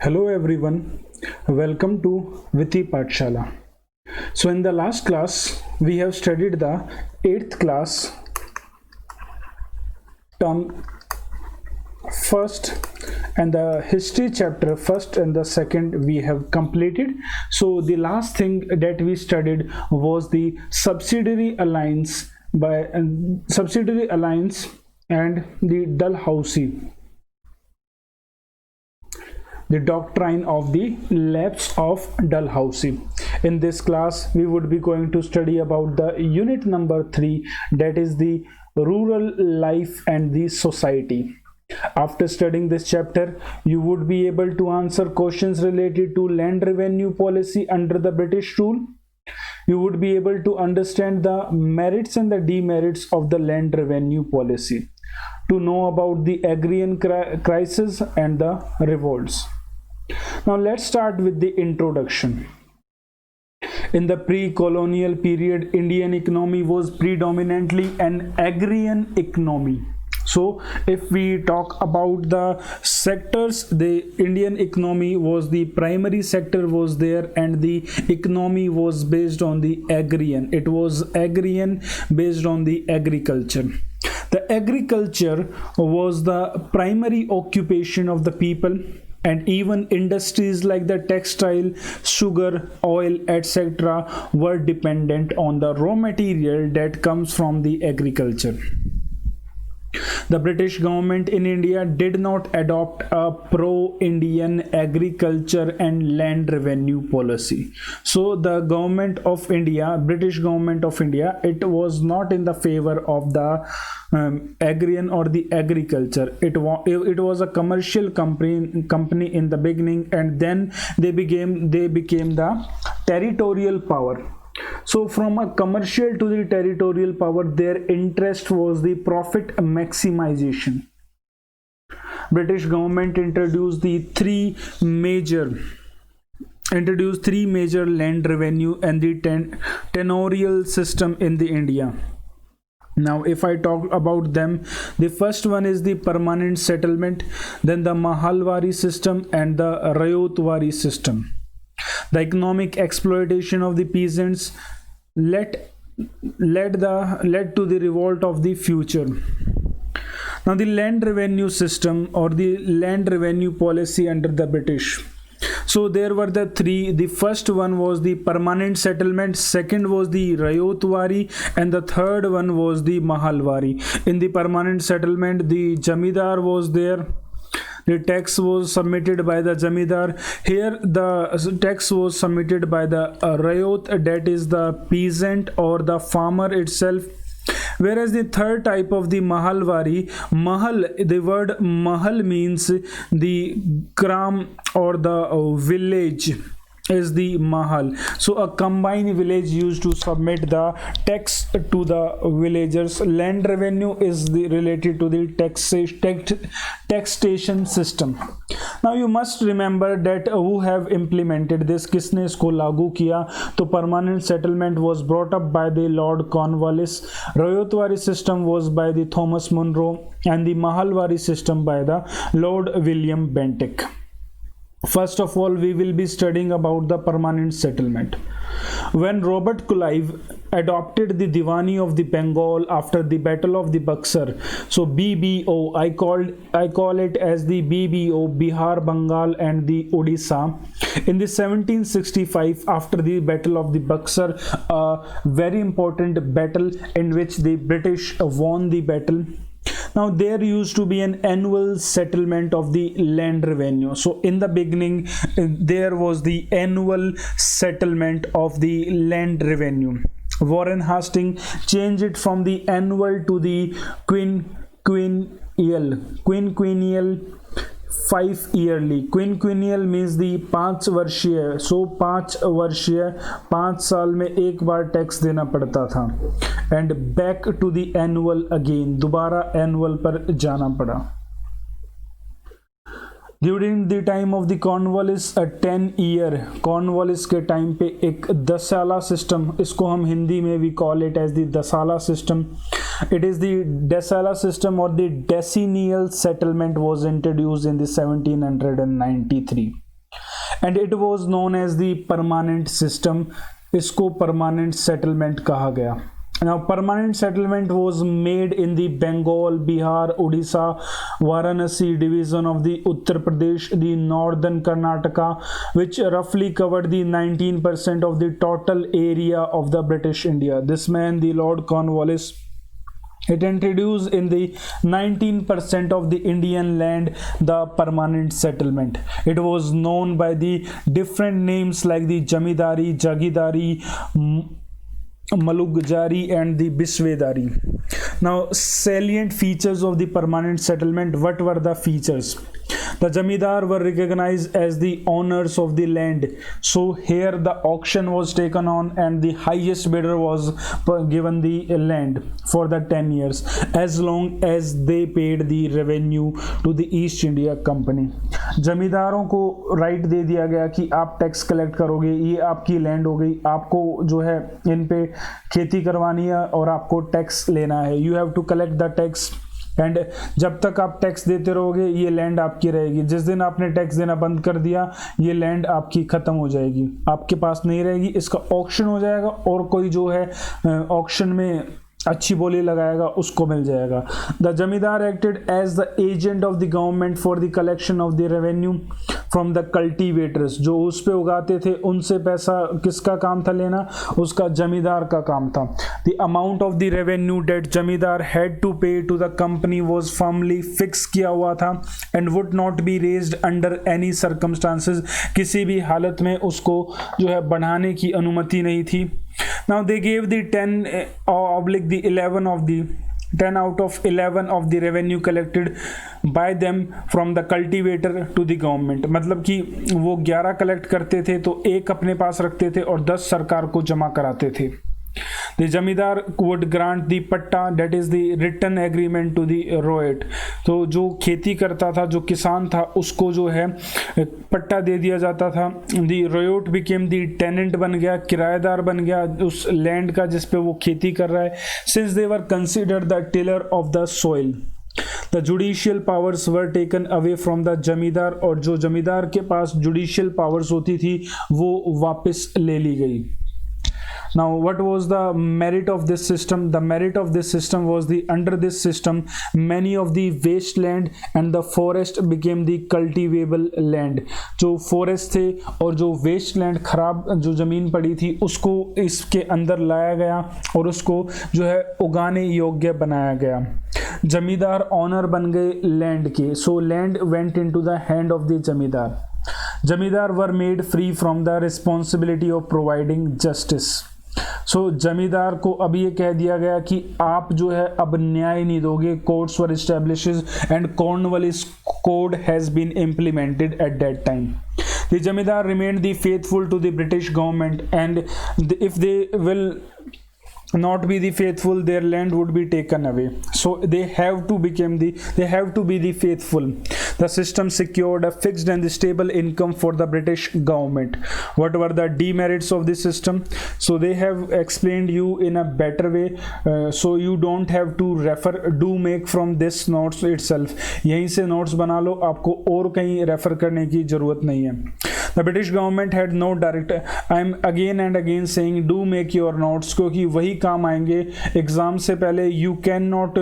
Hello everyone, welcome to Viti Pathshala. So in the last class, we have studied the 8th class term first and the history chapter first and the second we have completed. So the last thing that we studied was the subsidiary alliance and the Dalhousie, the doctrine of the lapse of Dalhousie. In this class, we would be going to study about the unit number 3, that is the rural life and the society. After studying this chapter, you would be able to answer questions related to land revenue policy under the British rule. You would be able to understand the merits and the demerits of the land revenue policy, to know about the agrarian crisis and the revolts. Now let's start with the introduction. In the pre-colonial period, Indian economy was predominantly an agrarian economy. So if we talk about the sectors, the Indian economy was the primary sector was there, and the economy was based on the agrarian. It was agrarian based on the agriculture. The agriculture was the primary occupation of the people, and even industries like the textile, sugar, oil, etc. were dependent on the raw material that comes from the agriculture. The British government in India did not adopt a pro-Indian agriculture and land revenue policy. So the government of India, British government of India, it was not in the favor of the agrarian or the agriculture. It was a commercial company in the beginning, and then they became the territorial power. So from a commercial to the territorial power, their interest was the profit maximization. British government introduced three major land revenue and the tenorial system in the India. Now if I talk about them, the first one is the permanent settlement, then the Mahalwari system and the Ryotwari system. The economic exploitation of the peasants led to the revolt of the future. Now the land revenue system or the land revenue policy under the British. So there were the three. The first one was the permanent settlement, second was the Ryotwari, and the third one was the Mahalwari. In the permanent settlement, the Jamidar was there. The tax was submitted by the Jamidar. Here the tax was submitted by the Ryot, that is the peasant or the farmer itself. Whereas the third type of the Mahalwari, the word Mahal means the gram or the village is the Mahal. So a combined village used to submit the tax to the villagers. Land revenue is related to the taxation system. Now you must remember that who have implemented this, किसने इसको लागू किया? तो permanent settlement was brought up by the Lord Cornwallis, Ryotwari system was by the Thomas Munro, and the Mahalwari system by the Lord William Bentinck. First of all, we will be studying about the permanent settlement. When Robert Clive adopted the Diwani of the Bengal after the Battle of the Buxar, so BBO, I call it as the BBO, Bihar, Bengal and the Odisha. In the 1765, after the Battle of the Buxar, a very important battle in which the British won the battle. Now there used to be an annual settlement of the land revenue. So in the beginning there was the annual settlement of the land revenue. Warren Hastings changed it from the annual to the quinquennial 5 yearly. Quinquennial means the 5 वर्षीय. So 5 वर्षीय 5 साल में एक बार tax देना पड़ता था, and back to the annual again, दोबारा annual पर जाना पड़ा. During the time of the Cornwallis 10 year, Cornwallis के टाइम पे एक दसाला सिस्टम, इसको हम हिंदी में we call it as the Dasala system. It is the Decala system or the decennial settlement was introduced in the 1793. and it was known as the permanent system. इसको permanent settlement कहा गया. Now permanent settlement was made in the Bengal, Bihar, Odisha, Varanasi division of the Uttar Pradesh, the northern Karnataka, which roughly covered the 19% of the total area of the British India. This man, the Lord Cornwallis, it introduced in the 19% of the Indian land the permanent settlement. It was known by the different names like the Jamidari, Jagidari, Malugjari and the Biswedari. Now salient features of the permanent settlement. What were the features? The Jamidar were recognized as the owners of the land. So here the auction was taken on and the highest bidder was given the land for the 10 years as long as they paid the revenue to the East India Company. जमींदारों को right they दिया गया कि आप tax collect करोगे, ये आपकी land हो गई, आपको जो है इन पे खेती करवानी है और आपको टैक्स लेना है. You have to collect the tax and जब तक आप टैक्स देते रहोगे ये लैंड आपकी रहेगी. जिस दिन आपने टैक्स देना बंद कर दिया ये लैंड आपकी खत्म हो जाएगी, आपके पास नहीं रहेगी. इसका ऑक्शन हो जाएगा और कोई जो है ऑक्शन में अच्छी बोली लगाएगा उसको मिल जाएगा. The zamindar acted as the agent of the government for the collection of the revenue from the cultivators. जो उस पे उगाते थे उनसे पैसा किसका काम था लेना? उसका जमींदार का काम था. The amount of the revenue that zamindar had to pay to the company was firmly fixed किया हुआ था and would not be raised under any circumstances. किसी भी हालत में उसको जो है बढ़ाने की अनुमति नहीं थी. Now they gave the 10 oblique the 11 of the 10 out of 11 of the revenue collected by them from the cultivator to the government. मतलब कि वो 11 कलेक्ट करते थे तो एक अपने पास रखते थे और 10 सरकार को जमा कराते थे. The जमींदार would grant the पट्टा, that is the written agreement to the riot. तो जो खेती करता था, जो किसान था, उसको जो है पट्टा दे दिया जाता था. The riot became the tenant बन गया, किराएदार बन गया उस लैंड का जिस पे वो खेती कर रहा है. Since they were considered the tiller of the soil, the judicial powers were taken away from the जमींदार, और जो जमींदार के पास जुडिशियल पावर्स होती थी वो वापस ले ली गई. Now what was the merit of this system? The merit of this system was the under this system many of the wasteland and the forest became the cultivable land. जो forest थे और जो wasteland खराब जो जमीन पड़ी थी उसको इसके अंदर लाया गया और उसको जो है उगाने योग्य बनाया गया. जमींदार ऑनर बन गए लैंड के. So land went into the hand of the zamindar. Zamindar were made free from the responsibility of providing justice. So zamindar को अब ये कह दिया गया कि आप जो है अब न्याय नहीं दोगे. Courts were established and Cornwallis code has been implemented at that time. The zamindar remained the faithful to the British government and if they will not be the faithful their land would be taken away. So they have to be the faithful. The system secured a fixed and stable income for the British government. What were the demerits of this system? So they have explained you in a better way, so you don't have to refer, do make from this notes itself. यहीं से notes बना लो, आपको और कहीं refer करने की जरूरत नहीं है. The British government had no direct. I am again and again saying do make your notes क्योंकि वही काम आएंगे एग्जाम से पहले. You cannot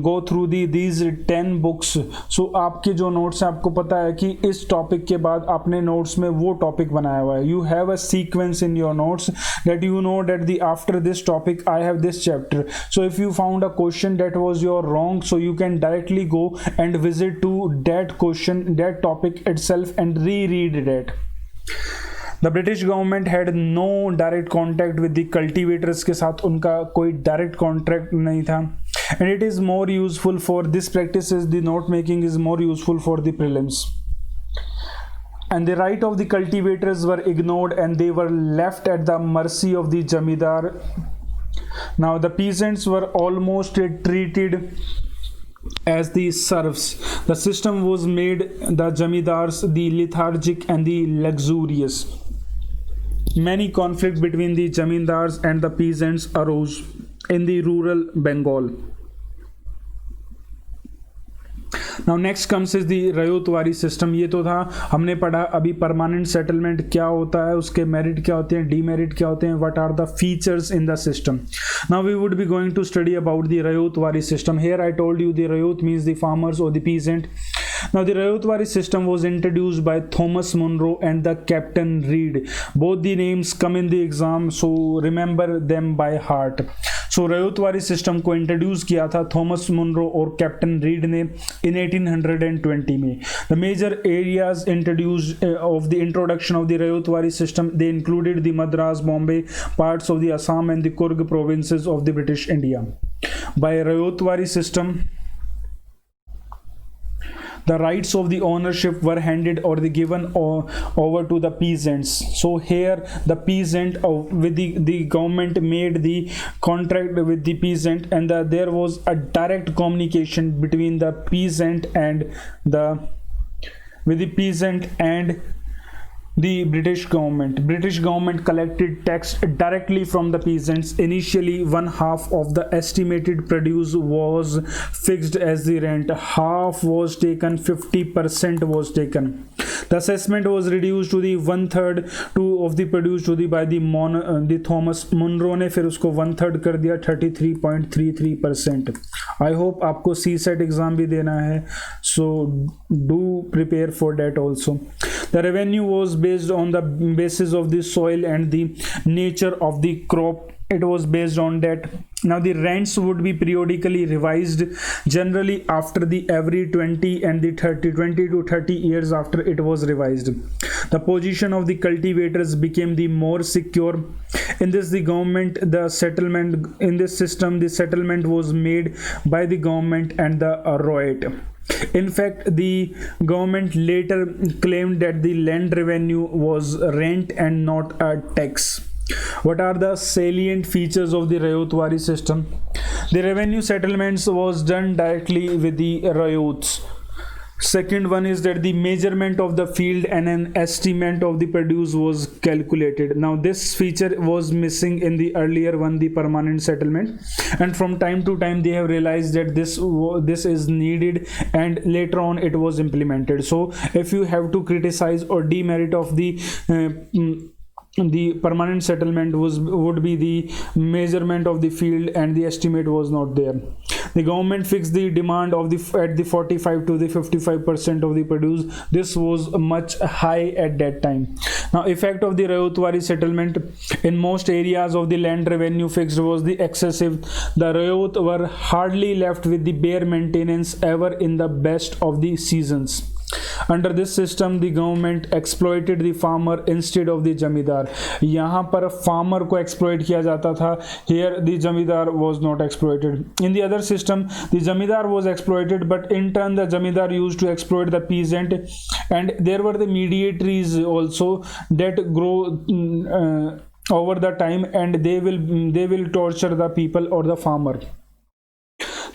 go through these 10 books. So आपके जो नोट्स हैं आपको पता है कि इस टॉपिक के बाद आपने नोट्स में वो टॉपिक बनाया हुआ है. You have a sequence in your notes that you know that the after this topic I have this chapter. So if you found a question that was your wrong, so you can directly go and visit to that question, that topic itself and reread that. The British government had no direct contact with the cultivators. के साथ उनका कोई direct contact नहीं था. And it is more useful for this practice is the note making is more useful for the prelims. And the right of the cultivators were ignored and they were left at the mercy of the jamidar. Now the peasants were almost treated as the serfs. The system was made the jamidars the lethargic and the luxurious. Many conflicts between the jamindars and the peasants arose in the rural Bengal. Now next comes is the Ryotwari system. ये तो था, हमने पढ़ा अभी permanent settlement क्या होता है, उसके मेरिट क्या होते हैं, डीमेरिट क्या होते हैं, what are the features in the system. Now we would be going to study about the Ryotwari system. Here I told you the ryot means the farmers और the peasant. Now the Ryotwari system was introduced by Thomas Munro and the Captain Reed. Both the names come in the exam, so remember them by heart. So Ryotwari system को introduce किया था Thomas Munro और captain read ने in 1820 में। The major areas introduced of the introduction of the Ryotwari system, they included the Madras, Bombay, parts of the Assam and the Coorg provinces of the British India. By Ryotwari system, the rights of the ownership were handed or the given over to the peasants. So here the peasant with the government made the contract with the peasant, and there was a direct communication between the peasant and the British government. British government collected tax directly from the peasants. Initially, 1/2 of the estimated produce was fixed as the rent. Half was taken, 50% was taken. The assessment was reduced to the 1/3 of the produce by the Thomas Munro ने फिर उसको 1/3 कर दिया 33.33%. I hope आपको CSET exam भी देना है, so do prepare for that also. The revenue was based on the basis of the soil and the nature of the crop. It was based on that. Now the rents would be periodically revised, generally after the every 20 to 30 years after it was revised. The position of the cultivators became the more secure. In this the government, the settlement in this system, the settlement was made by the government and the riot. In fact, the government later claimed that the land revenue was rent and not a tax. What are the salient features of the Ryotwari system? The revenue settlements was done directly with the riots. Second one is that the measurement of the field and an estimate of the produce was calculated. Now this feature was missing in the earlier one, the permanent settlement, and from time to time they have realized that this is needed, and later on it was implemented. So if you have to criticize or demerit of the permanent settlement would be the measurement of the field and the estimate was not there. The government fixed the demand of at the 45 to the 55% of the produce. This was much high at that time. Now effect of the Ryotwari settlement in most areas of the land revenue fixed was the excessive. The Ryot were hardly left with the bare maintenance ever in the best of the seasons. Under this system, the government exploited the farmer instead of the जमींदार. यहाँ पर farmer को exploit किया जाता था. Here the जमींदार was not exploited. In the other system, the जमींदार was exploited, but in turn the जमींदार used to exploit the peasant, and there were the mediaries also that grow over the time, and they will torture the people or the farmer.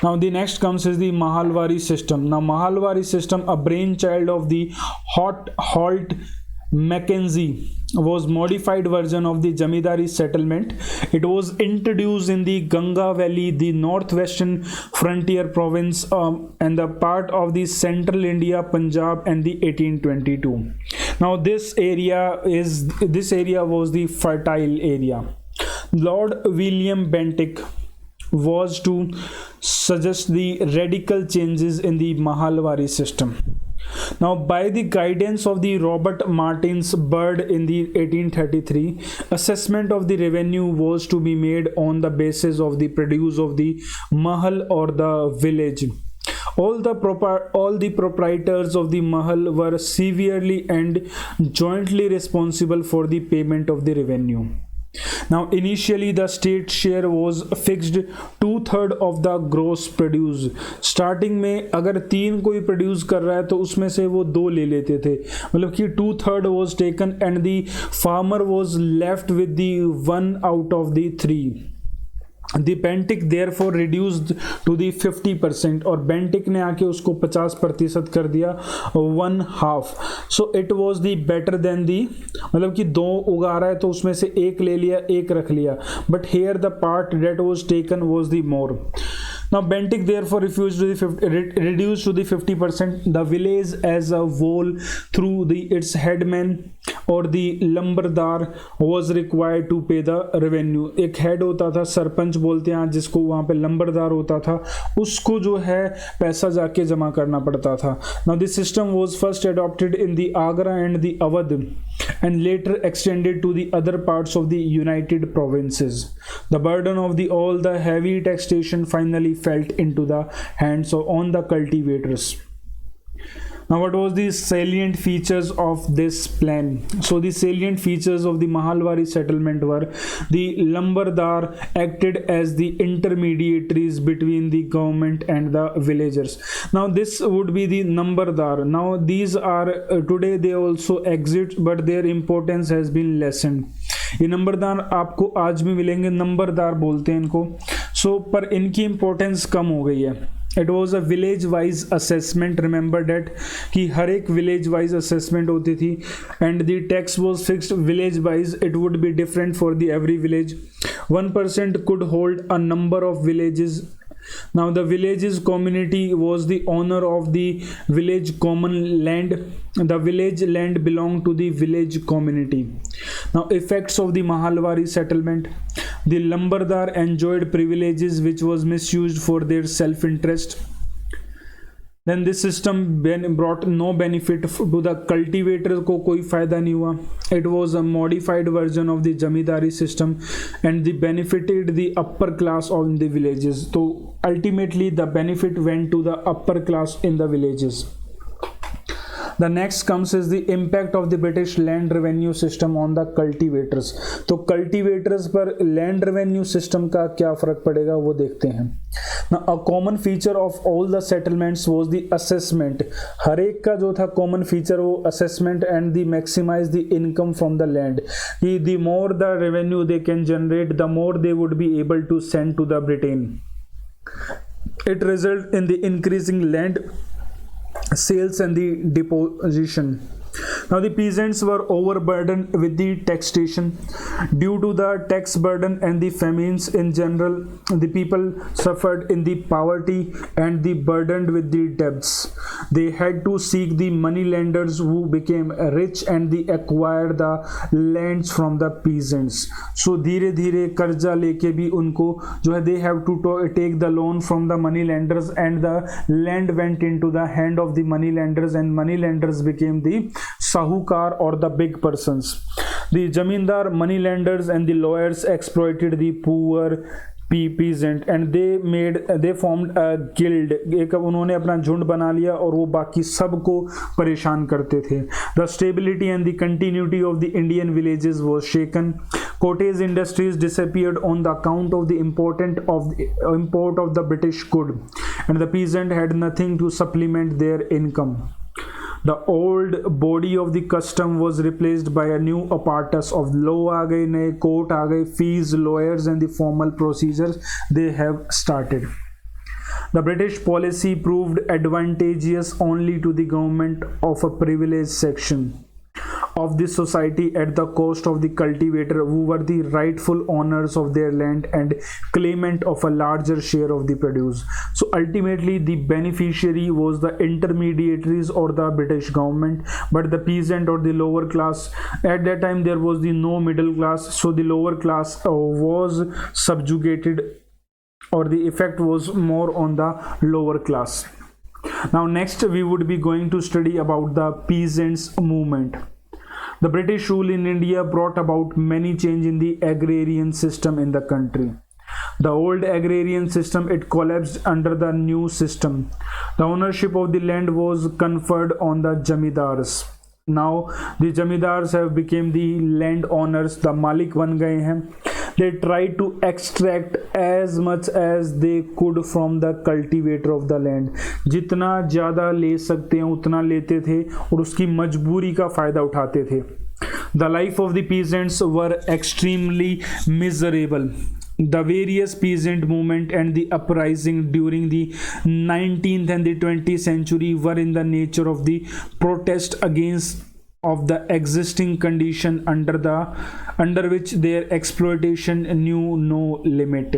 Now the next comes is the Mahalwari system. Now Mahalwari system, a brainchild of the Holt Mackenzie, was modified version of the Jamidari settlement. It was introduced in the Ganga Valley, the northwestern frontier province, and the part of the central India, Punjab, and the 1822. Now this area was the fertile area. Lord William Bentinck was to suggest the radical changes in the Mahalwari system. Now, by the guidance of the Robert Martin's Bird in the 1833, assessment of the revenue was to be made on the basis of the produce of the mahal or the village. All the proprietors of the mahal were severely and jointly responsible for the payment of the revenue. Now initially the state share was fixed 2/3 of the gross produce. Starting में अगर 3 कोई produce कर रहा है तो उसमें से वो 2 ले लेते थे, मतलब कि 2/3 was taken and the farmer was left with the 1 out of the 3. The Bentinck therefore reduced to the 50%, और Bentinck ने आके उसको 50% कर दिया, 1/2. So it was the better than the, मतलब कि 2 उगा रहा है तो उसमें से 1 ले लिया, 1 रख लिया, but here the part that was taken was the more. Now Bentinck therefore refused to reduced to the 50% the village as a whole through its headman or the लंबरदार was required to pay the revenue. एक head होता था, सरपंच बोलते हैं जिसको, वहाँ पे लंबरदार होता था, उसको जो है पैसा जाके जमा करना पड़ता था. Now this system was first adopted in the Agra and the Awadh and later extended to the other parts of the United Provinces. The burden of all the heavy taxation finally fell into the hands on the cultivators. Now what was the salient features of this plan? So the salient features of the Mahalwari settlement were the Lambardar acted as the intermediaries between the government and the villagers. Now this would be the Lambardar. Now these are today they also exist but their importance has been lessened. ये नंबरदार आपको आज भी मिलेंगे, नंबरदार बोलते हैं इनको. सो पर इनकी इम्पोर्टेंस कम हो गई है. It was a village wise assessment. Remember that कि हर एक विलेज वाइज असेसमेंट होती थी and the tax was fixed village wise. It would be different for the every village. 1% could hold a number of villages. Now the village's community was the owner of the village common land. The village land belonged to the village community. Now effects of the Mahalwari settlement. The Lambardar enjoyed privileges which was misused for their self-interest. Then this system brought no benefit to the cultivator को कोई फायदा नहीं हुआ. It was a modified version of the zamindari system and the benefited the upper class on the villages. So ultimately the benefit went to the upper class in the villages. The next comes is the impact of the British land revenue system on the cultivators. तो cultivators पर land revenue system का क्या फर्क पड़ेगा वो देखते हैं. Now a common feature of all the settlements was the assessment. हर एक का जो था common feature वो assessment and the maximize the income from the land. कि the more the revenue they can generate, the more they would be able to send to the Britain. It resulted in the increasing land sales and the deposition. Now the peasants were overburdened with the taxation. Due to the tax burden and the famines in general, the people suffered in the poverty and the burdened with the debts. They had to seek the money lenders who became rich and they acquired the lands from the peasants. So धीरे धीरे कर्जा लेके भी उनको जो है they have to take the loan from the money lenders and the land went into the hand of the money lenders and money lenders became the sahukar or the big persons. The zamindar, money lenders and the lawyers exploited the poor peasant and they formed a guild. एक उन्होंने अपना झुंड बना लिया और वो बाकी सबको परेशान करते थे. The stability and the continuity of the Indian villages was shaken. Cottage industries disappeared on the account of the import of the British good, and the peasant had nothing to supplement their income. The old body of the custom was replaced by a new apparatus of law आ गए, नए court आ गए, fees, lawyers and the formal procedures they have started. The British policy proved advantageous only to the government of a privileged section of the society at the cost of the cultivator who were the rightful owners of their land and claimant of a larger share of the produce. So ultimately the beneficiary was the intermediaries or the British government, but the peasant or the lower class, at that time there was the no middle class, so the lower class was subjugated or the effect was more on the lower class. Now next we would be going to study about the peasants movement. The British rule in India brought about many change in the agrarian system in the country. The old agrarian system, it collapsed under the new system. The ownership of the land was conferred on the jamidars. Now the jamidars have become the land owners, the malik ban gaye hain. They tried to extract as much as they could from the cultivator of the land. जितना ज़्यादा ले सकते हैं उतना लेते थे और उसकी मजबूरी का फ़ायदा उठाते थे. The life of the peasants were extremely miserable. The various peasant movement and the uprising during the 19th and the 20th century were in the nature of the protest against of the existing condition under which their exploitation knew no limit.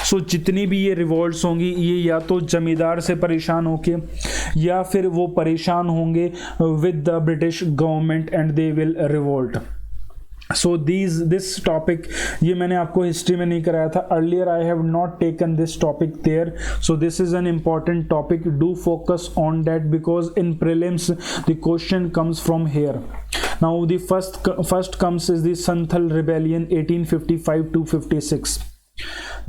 सो जितनी भी ये revolts होंगी ये या तो जमींदार से परेशान होके या फिर वो परेशान होंगे with the British government and they will revolt. So this topic ये मैंने आपको हिस्ट्री में नहीं कराया था earlier. I have not taken this topic there. So this is an important topic. Do focus on that because in prelims the question comes from here. Now the first comes is the Santhal rebellion 1855 to 56.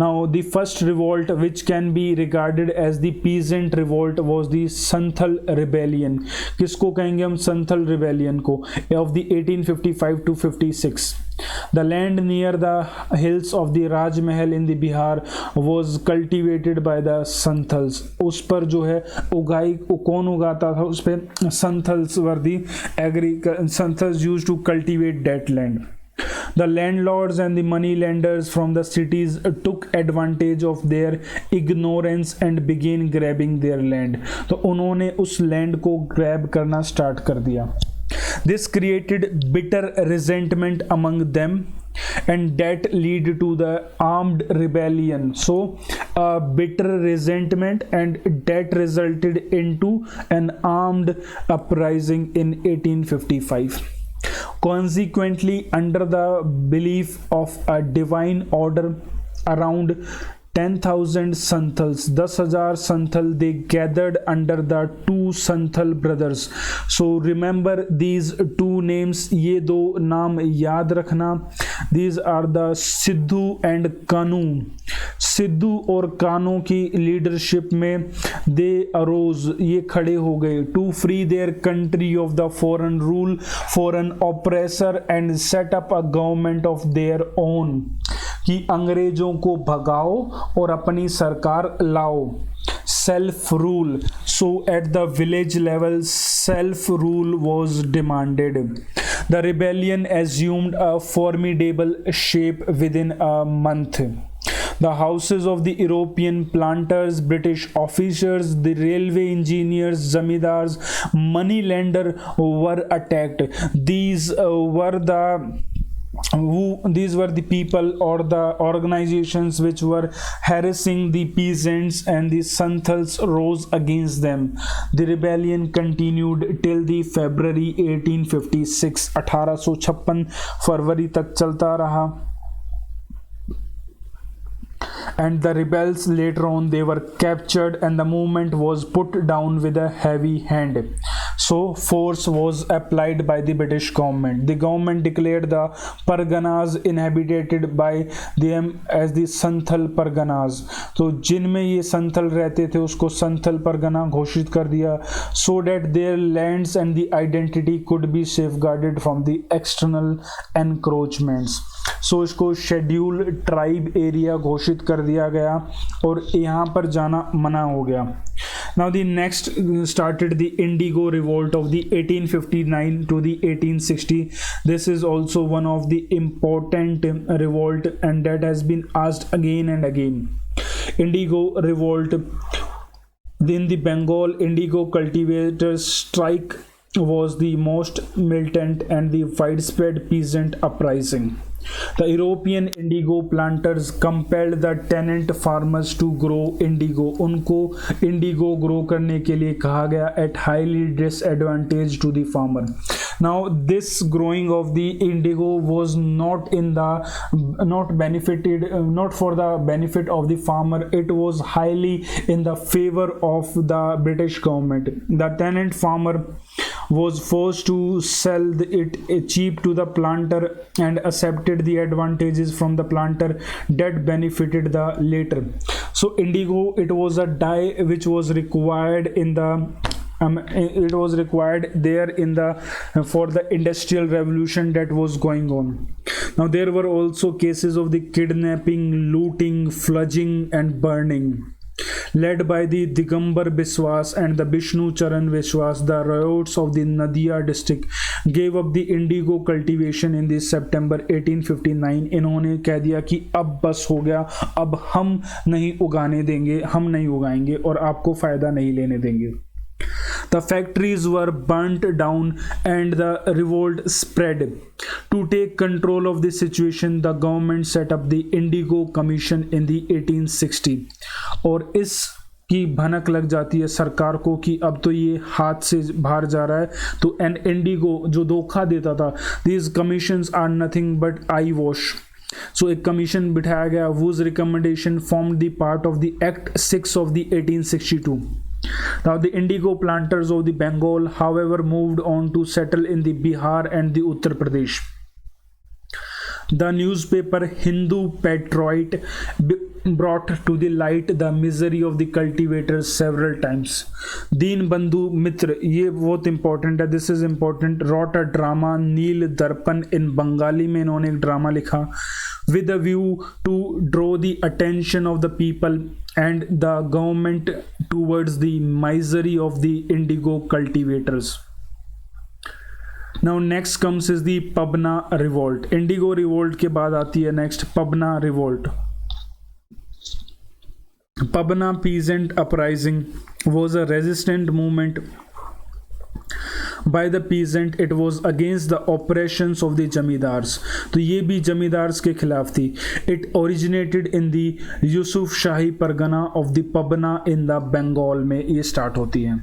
Now the first revolt which can be regarded as the peasant revolt was the Santhal rebellion. किसको कहेंगे हम Santhal rebellion को, of the 1855 to 56. The land near the hills of the Raj Mahal in the Bihar was cultivated by the Santhals. उस पर जो है उगाई कौन उगाता था, उस पर Santhals were the Santhals used to cultivate that land. The landlords and the money lenders from the cities took advantage of their ignorance and began grabbing their land. तो उन्होंने उस लैंड को ग्रैब करना स्टार्ट कर दिया. This created bitter resentment among them and that lead to the armed rebellion. So bitter resentment and that resulted into an armed uprising in 1855. Consequently, under the belief of a divine order, around 10,000 Santhals, 10,000 Santhal, they gathered under the two Santhal brothers. So remember these two names, ये दो नाम याद रखना. These are the Sidhu and कानू. सिद्धू और कानू की leadership में they arose, ये खड़े हो गए to free their country of the foreign rule, foreign oppressor and set up a government of their own. कि अंग्रेजों को भगाओ और अपनी सरकार लाओ. Self rule. So at the village level self rule was demanded. The rebellion assumed a formidable shape within a month. The houses of the European planters, British officers, the railway engineers, zamindars, money lender were attacked. These were the people or the organizations which were harassing the peasants, and the Santhals rose against them. The rebellion continued till the February 1856. 1856 फरवरी तक चलता रहा. And the rebels later on they were captured and the movement was put down with a heavy hand. So force was applied by the British government. The government declared the Parganas inhabited by them as the Santhal Parganas. तो जिनमें ये संथल रहते थे उसको संथल परगना घोषित कर दिया, so that their lands and the identity could be safeguarded from the external encroachments. सो इसको शेड्यूल ट्राइब एरिया घोषित कर दिया गया और यहाँ पर जाना मना हो गया. Now the next started the Indigo revolt of the 1859 to the 1860. This is also one of the important revolt and that has been asked again and again. Indigo revolt. In the Bengal, Indigo cultivators strike was the most militant and the widespread peasant uprising. The European indigo planters compelled the tenant farmers to grow indigo. उनको indigo grow करने के लिए कहा गया at highly disadvantage to the farmer. Now this growing of the indigo was not for the benefit of the farmer. It was highly in the favor of the British government. The tenant farmer was forced to sell it cheap to the planter and accepted the advantages from the planter that benefited the later. So indigo, it was a dye which was required in the it was required there in the for the industrial revolution that was going on. Now there were also cases of the kidnapping, looting, flogging and burning. Led by the Digambar Biswas and the Vishnu Charan Biswas, the riots of the Nadia district gave up the indigo cultivation in the September 1859. इन्होंने कह दिया कि अब बस हो गया, अब हम नहीं उगाने देंगे, हम नहीं उगाएंगे और आपको फ़ायदा नहीं लेने देंगे. The factories were burnt down and the revolt spread. To take control of the situation, the government set up the Indigo Commission in the 1860. और इस की भनक लग जाती है सरकार को कि अब तो ये हाथ से बाहर जा रहा है, तो एन इंडिगो जो धोखा देता था, these commissions are nothing but eyewash. So एक कमीशन बिठाया गया, whose recommendation formed the part of the Act 6 of the 1862. Now the indigo planters of the Bengal, however, moved on to settle in the Bihar and the Uttar Pradesh. The newspaper Hindu Patriot brought to the light the misery of the cultivators several times. Deen Bandhu Mitra, ये बहुत important है, this is important, wrote a drama नील दर्पण in Bengali में इन्होंने एक drama लिखा with a view to draw the attention of the people and the government towards the misery of the indigo cultivators. Now next comes is the Pabna revolt. Indigo revolt के बाद आती है next Pabna revolt. Pabna peasant uprising was a resistant movement by the peasant. It was against the oppressions of the zamindars. तो ये भी जमींदार्स के खिलाफ थी. It originated in the Yusuf shahi Pargana of the Pabna in the Bengal में ये start होती है.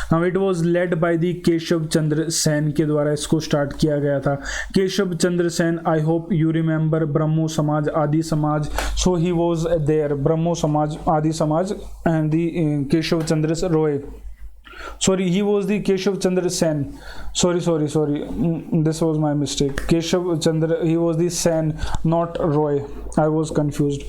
Now it was led by the Keshav Chandra Sen के द्वारा इसको स्टार्ट किया गया था. Keshav Chandra Sen, I hope you remember ब्रह्मो समाज, आदि समाज. So he was there, ब्रह्मो समाज, आदि समाज and the Keshav Chandra Roy. Sorry, he was the Keshav Chandra Sen. Sorry. This was my mistake. Keshav Chandra, he was the Sen, not Roy. I was confused.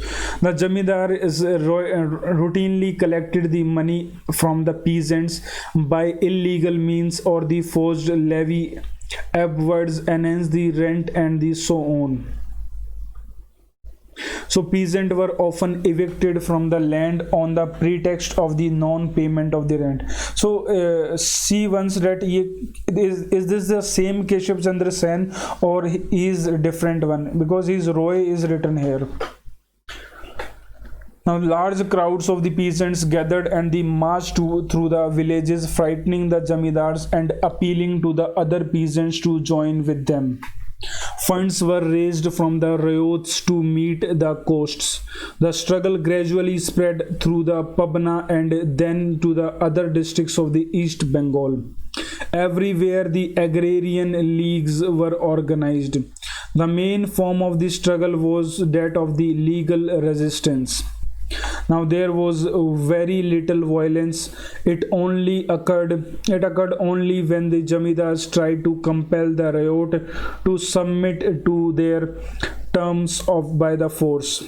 The Jamidar is routinely collected the money from the peasants by illegal means or the forced levy, upwards enhance the rent and the so on. So peasants were often evicted from the land on the pretext of the non-payment of the rent. So see once that is this the same Keshav Chandra Sen or he is a different one, because his Roy is written here. Now large crowds of the peasants gathered and they marched through the villages, frightening the jamidars and appealing to the other peasants to join with them. Funds were raised from the riots to meet the costs. The struggle gradually spread through the Pabna and then to the other districts of the East Bengal. Everywhere the agrarian leagues were organized. The main form of the struggle was that of the legal resistance. Now there was very little violence. It occurred only when the Jamidars tried to compel the riot to submit to their terms by the force.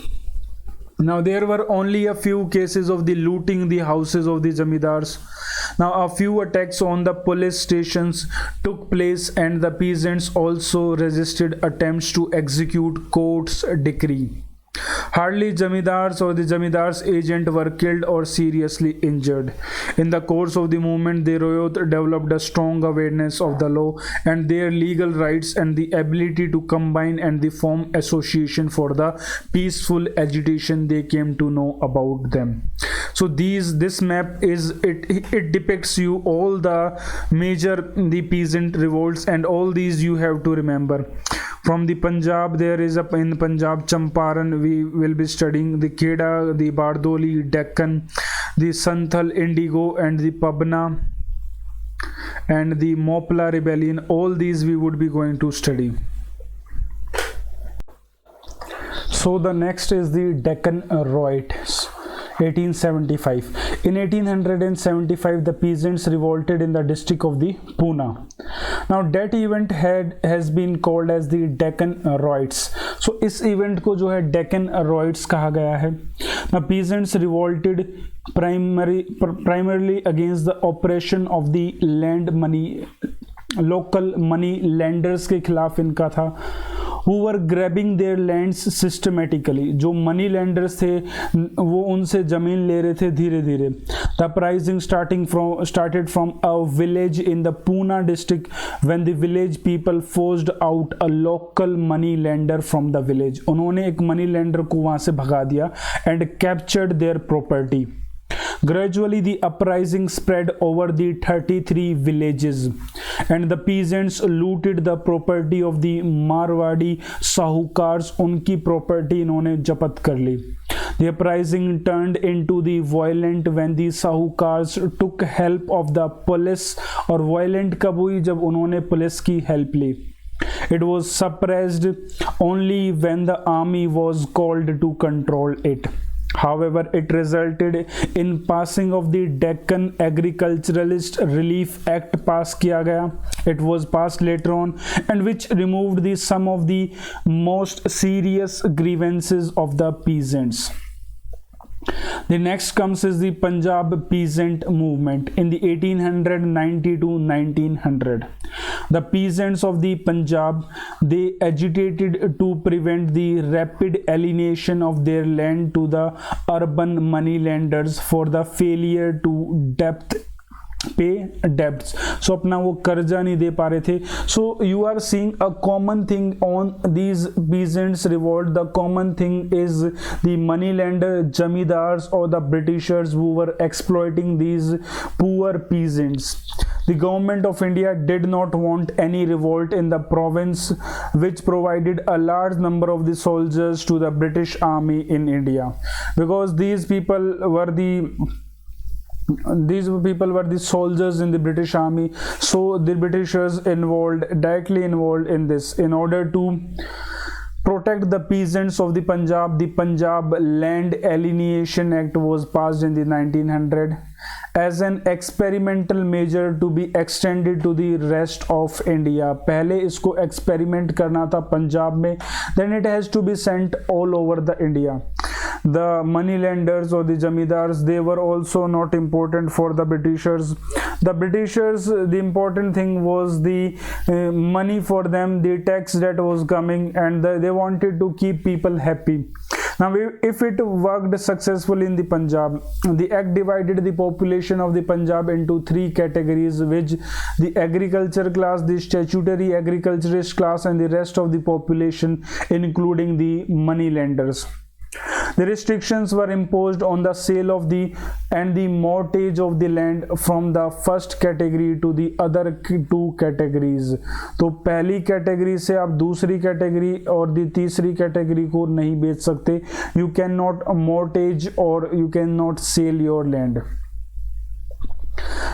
Now there were only a few cases of the looting the houses of the Jamidars. Now a few attacks on the police stations took place and the peasants also resisted attempts to execute court's decree. Hardly Jamidars or the Jamidars' agent were killed or seriously injured. In the course of the movement, the Ryot developed a strong awareness of the law and their legal rights and the ability to combine and the form association for the peaceful agitation they came to know about them. So this map is it depicts you all the major the peasant revolts, and all these you have to remember. From the Punjab, there is in Punjab Champaran, we will be studying the Kheda, the Bardoli, Deccan, the Santhal, Indigo and the Pabna and the Moplah rebellion. All these we would be going to study. So the next is the Deccan riots. 1875. In 1875, the peasants revolted in the district of the Pune. Now that event has been called as the Deccan riots. So इस event को जो है Deccan riots कहा गया है. Now peasants revolted primarily against the oppression of the land money, local money lenders के खिलाफ इनका था. who were grabbing their lands systematically. जो money lenders थे वो उनसे ज़मीन ले रहे थे धीरे धीरे. The uprising started from a village in the Pune district when the village people forced out a local money lender from the village. उन्होंने एक money lender को वहाँ से भगा दिया and captured their property. Gradually, the uprising spread over the 33 villages, and the peasants looted the property of the Marwadi Sahukars. उनकी property इन्होंने जब्त कर ली. The uprising turned into the violent when the Sahukars took help of the police. और violent कब हुई? जब उन्होंने police की help Lee. It was suppressed only when the army was called to control it. However, it resulted in passing of the Deccan Agriculturalist Relief Act pass किया गया. It was passed later on, and which removed the some of the most serious grievances of the peasants. The next comes is the Punjab peasant movement in the 1890 to 1900. The peasants of the Punjab, they agitated to prevent the rapid alienation of their land to the urban moneylenders for the failure to pay debts. So अपना वो कर्जा नहीं दे पा रहे थे. So you are seeing a common thing on these peasants revolt. The common thing is the moneylender jamidars or the Britishers who were exploiting these poor peasants. The government of India did not want any revolt in the province, which provided a large number of the soldiers to the British army in India, because these people were the soldiers in the British army. So the Britishers directly involved in this. In order to protect the peasants of the Punjab Land Alienation Act was passed in the 1900 as an experimental measure to be extended to the rest of India. पहले इसको experiment करना था पंजाब में, then it has to be sent all over the India. The moneylenders or the jamidars, they were also not important for the Britishers. The Britishers, the important thing was the money for them, the tax that was coming, and they wanted to keep people happy. Now, if it worked successfully in the Punjab, the act divided the population of the Punjab into three categories, which the agriculture class, the statutory agriculturist class, and the rest of the population, including the moneylenders. The restrictions were imposed on the sale of the mortgage of the land from the first category to the other two categories. तो पहली category से आप दूसरी category और दी तीसरी category को नहीं बेच सकते. You cannot mortgage or you cannot sell your land.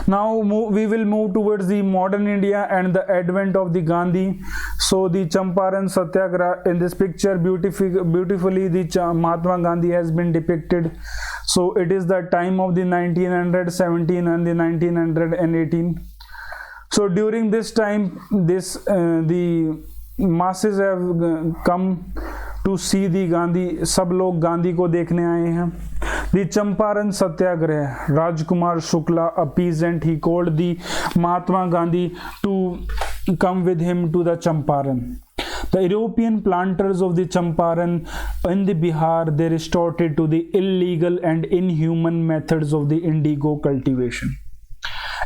Now we will move towards the modern India and the advent of the Gandhi. So the Champaran satyagraha, in this picture beautifully the Mahatma Gandhi has been depicted. So it is the time of the 1917 and the 1918. So during this time, the masses have come to see the Gandhi. सब लोग गांधी को देखने आए हैं. The Champaran satyagraha, Rajkumar Shukla, a peasant, he called the Mahatma Gandhi to come with him to the Champaran. The European planters of the Champaran in the Bihar, they resorted to the illegal and inhuman methods of the indigo cultivation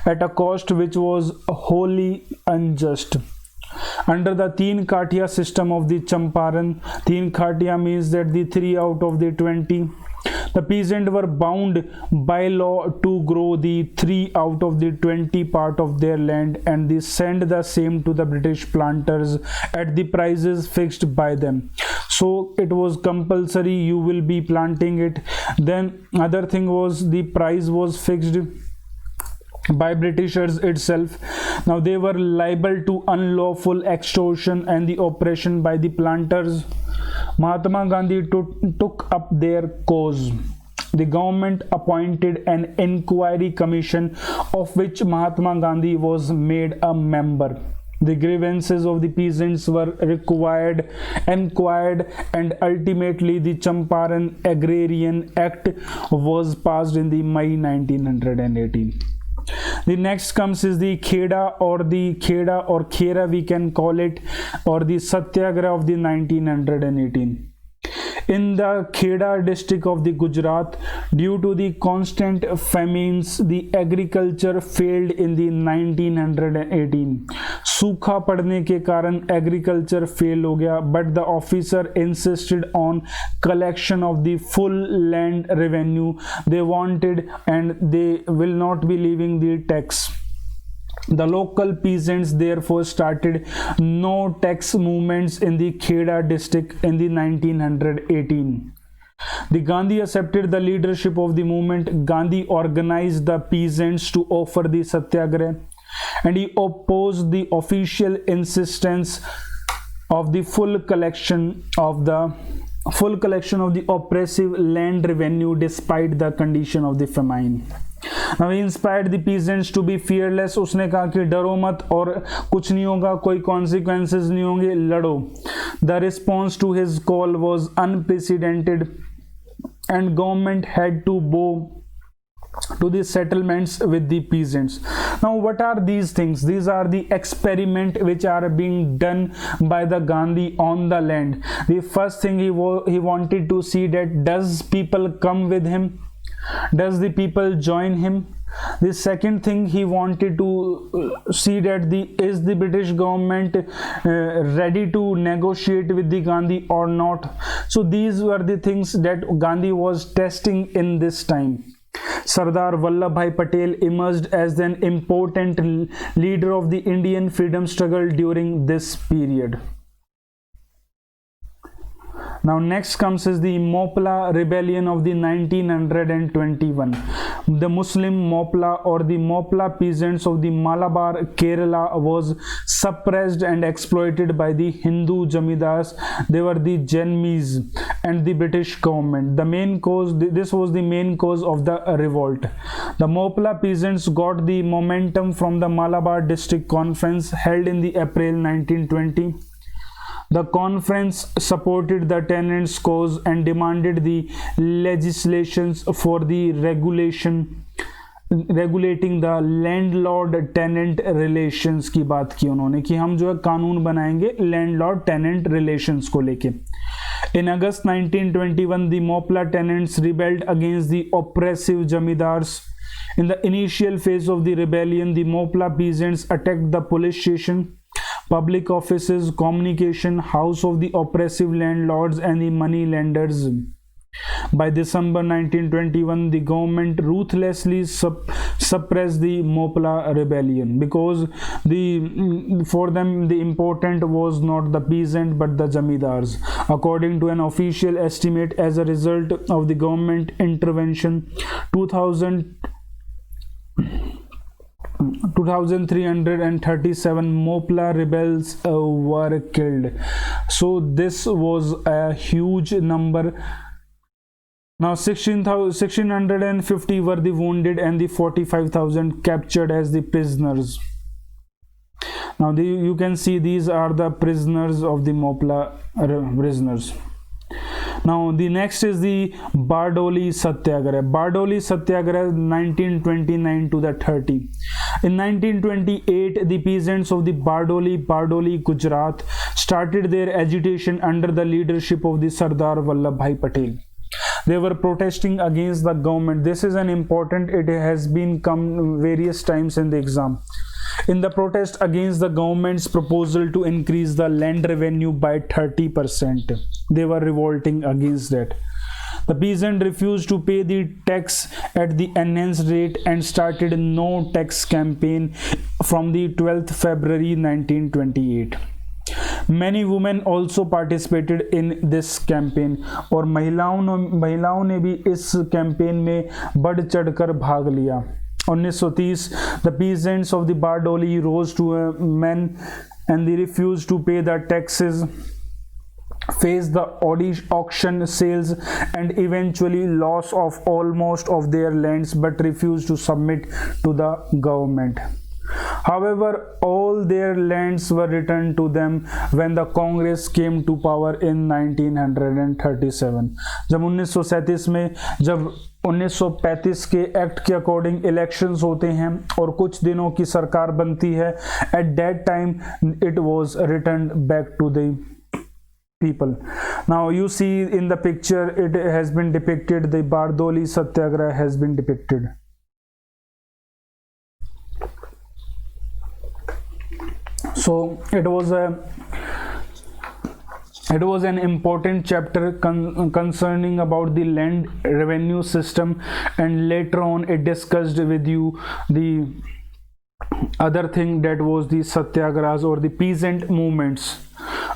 at a cost which was wholly unjust. Under the Teen Khatia system of the Champaran, Teen Khatia means that the 3 out of the 20, the peasants were bound by law to grow the 3 out of the 20 part of their land, and they send the same to the British planters at the prices fixed by them. So it was compulsory, you will be planting it. Then other thing was the price was fixed by Britishers itself. Now they were liable to unlawful extortion and the oppression by the planters. Mahatma Gandhi took up their cause. The government appointed an inquiry commission of which Mahatma Gandhi was made a member. The grievances of the peasants were inquired, and ultimately the Champaran Agrarian Act was passed in the May 1918. The next comes is the Kheda or Khera we can call it, or the satyagraha of the 1918. In the Kheda district of the Gujarat, due to the constant famines, the agriculture failed in the 1918. सूखा पड़ने के कारण agriculture fail हो गया, but the officer insisted on collection of the full land revenue they wanted and they will not be leaving the tax. The local peasants therefore started no tax movements in the Kheda district in the 1918. The Gandhi accepted the leadership of the movement. Gandhi organized the peasants to offer the satyagraha, and he opposed the official insistence of the full collection of the oppressive land revenue despite the condition of the famine. Now he inspired the peasants to be fearless. उसने कहा कि डरो मत और कुछ नहीं होगा, कोई consequences नहीं होंगे, लड़ो. The response to his call was unprecedented and government had to bow to the settlements with the peasants. Now what are these things? These are the experiment which are being done by the Gandhi on the land. The first thing he wanted to see that does people come with him, does the people join him. The second thing he wanted to see that is the British government ready to negotiate with the Gandhi or not. So these were the things that Gandhi was testing in this time. Sardar Vallabhbhai Patel emerged as an important leader of the Indian freedom struggle during this period. Now next comes is the Moplah rebellion of the 1921. The Muslim Moplah or the Moplah peasants of the Malabar, Kerala was suppressed and exploited by the Hindu Jamidars. They were the Janmis and the British government. This was the main cause of the revolt. The Moplah peasants got the momentum from the Malabar District Conference held in the April 1920. The conference supported the tenants' cause and demanded the legislations for the regulating the landlord tenant relations की बात की उन्होंने कि हम जो है कानून बनाएंगे landlord tenant relations को लेके. In August 1921, the Moplah tenants rebelled against the oppressive Jamidars. In the initial phase of the rebellion, the Moplah peasants attacked the police station, public offices, communication house of the oppressive landlords and the money lenders. By December 1921, the government ruthlessly suppressed the Moplah rebellion because for them the important was not the peasant but the Jamidars. According to an official estimate, as a result of the government intervention, 2,337 Moplah rebels were killed. So this was a huge number. Now 1650 were the wounded and the 45,000 captured as the prisoners. Now you can see these are the prisoners of the Moplah prisoners. Now the next is the Bardoli satyagraha. Bardoli satyagraha 1929 to the 30. In 1928, the peasants of the Bardoli, Gujarat started their agitation under the leadership of the Sardar Vallabhbhai Patel. They were protesting against the government. This is an important, it has been come various times in the exam. In the protest against the government's proposal to increase the land revenue by 30%, they were revolting against that. The peasant refused to pay the tax at the enhanced rate and started no tax campaign from the 12th February 1928. Many women also participated in this campaign और महिलाओं ने भी इस campaign में बढ़ चढ़कर भाग लिया. 1930, the peasants of the Bardoli rose to men and they refused to pay the taxes, faced the auction sales and eventually loss of almost of their lands, but refused to submit to the government. However, all their lands were returned to them when the Congress came to power in 1937. जब 1937 में जब 1935 के act के according elections होते हैं और कुछ दिनों की सरकार बनती है, at that time it was returned back to the people. Now you see in the picture it has been depicted, the Bardoli satyagraha has been depicted. So So it was an important chapter concerning about the land revenue system, and later on it discussed with you the other thing, that was the satyagrahas or the peasant movements.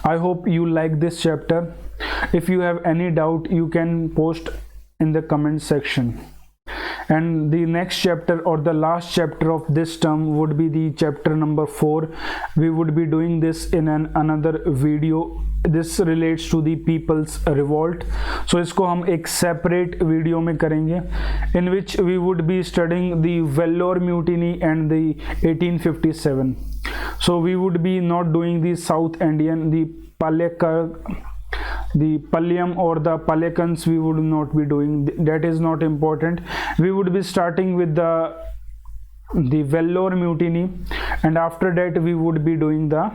I hope you like this chapter. If you have any doubt, you can post in the comment section. And the next chapter or the last chapter of this term would be the chapter number 4. We would be doing this in another video. This relates to the people's revolt. So इसको हम एक separate video में करेंगे, in which we would be studying the Vellore mutiny and the 1857. So we would be not doing the South Indian, the Palyam or the Palekans, we would not be doing. That is not important. We would be starting with the Vellore mutiny, and after that we would be doing the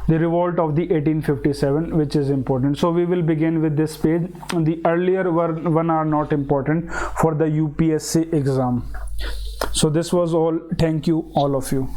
revolt of the 1857, which is important. So we will begin with this page. The earlier one are not important for the UPSC exam. So this was all. Thank you all of you.